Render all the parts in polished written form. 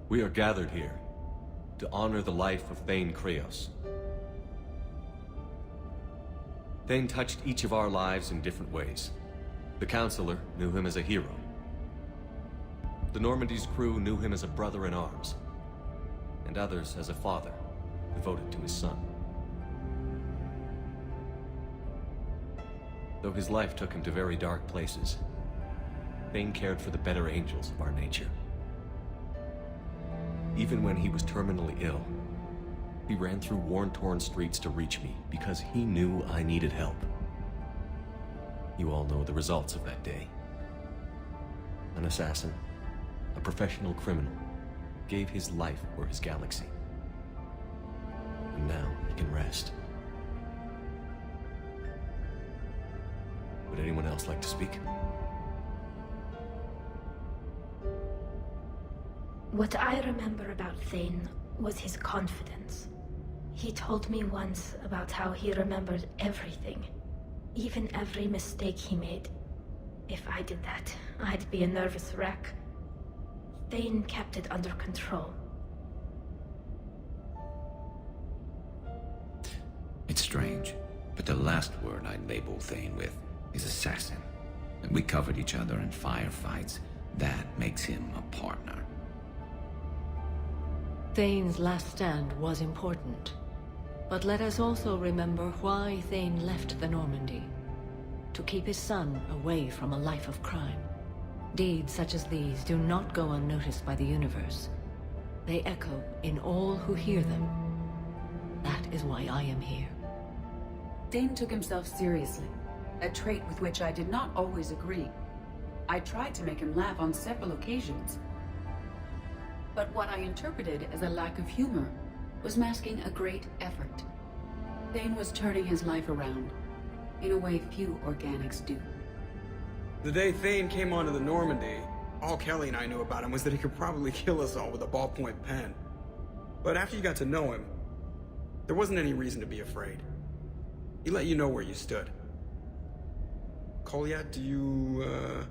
We are gathered here to honor the life of Thane Krios. Thane touched each of our lives in different ways. The Counselor knew him as a hero. The Normandy's crew knew him as a brother in arms, and others as a father devoted to his son. Though his life took him to very dark places, Thane cared for the better angels of our nature. Even when he was terminally ill, he ran through worn-torn streets to reach me because he knew I needed help. You all know the results of that day. An assassin, a professional criminal, gave his life for his galaxy. And now he can rest. Would anyone else like to speak? What I remember about Thane was his confidence. He told me once about how he remembered everything, even every mistake he made. If I did that, I'd be a nervous wreck. Thane kept it under control. It's strange, but the last word I'd label Thane with is assassin. And we covered each other in firefights. That makes him a partner. Thane's last stand was important. But let us also remember why Thane left the Normandy. To keep his son away from a life of crime. Deeds such as these do not go unnoticed by the universe. They echo in all who hear them. That is why I am here. Thane took himself seriously, a trait with which I did not always agree. I tried to make him laugh on several occasions. But what I interpreted as a lack of humor was masking a great effort. Thane was turning his life around, in a way few organics do. The day Thane came onto the Normandy, all Kelly and I knew about him was that he could probably kill us all with a ballpoint pen. But after you got to know him, there wasn't any reason to be afraid. He let you know where you stood. Kolya, do you,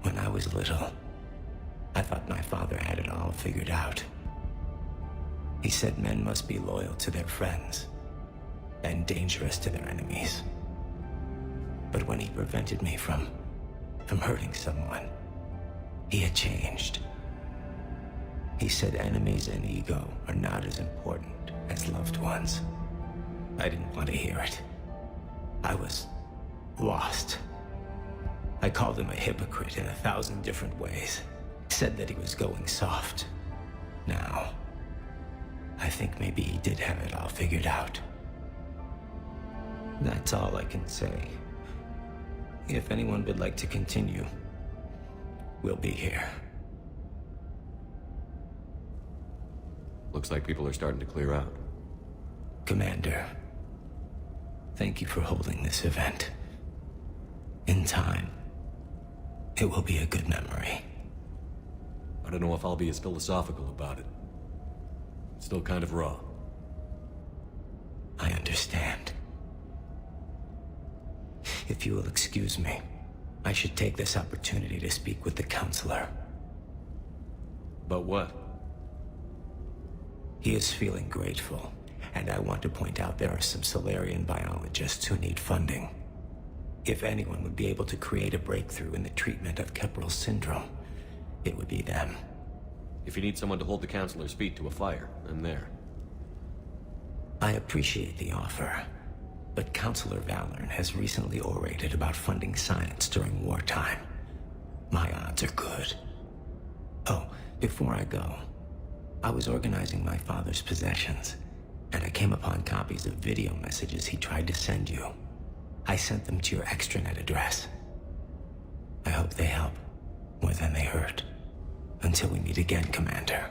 When I was little, I thought my father had it all figured out. He said men must be loyal to their friends and dangerous to their enemies. But when he prevented me from hurting someone, he had changed. He said enemies and ego are not as important as loved ones. I didn't want to hear it. I was lost. I called him a hypocrite in 1,000 different ways. Said that he was going soft. Now, I think maybe he did have it all figured out. That's all I can say. If anyone would like to continue, we'll be here. Looks like people are starting to clear out. Commander, thank you for holding this event. In time, it will be a good memory. I don't know if I'll be as philosophical about it. It's still kind of raw. I understand. If you will excuse me, I should take this opportunity to speak with the Counselor. About what? He is feeling grateful, and I want to point out there are some Solarian biologists who need funding. If anyone would be able to create a breakthrough in the treatment of Kepral syndrome, it would be them. If you need someone to hold the Counselor's feet to a fire, I'm there. I appreciate the offer, but Counselor Valorn has recently orated about funding science during wartime. My odds are good. Oh, before I go, I was organizing my father's possessions, and I came upon copies of video messages he tried to send you. I sent them to your extranet address. I hope they help more than they hurt. Until we meet again, Commander.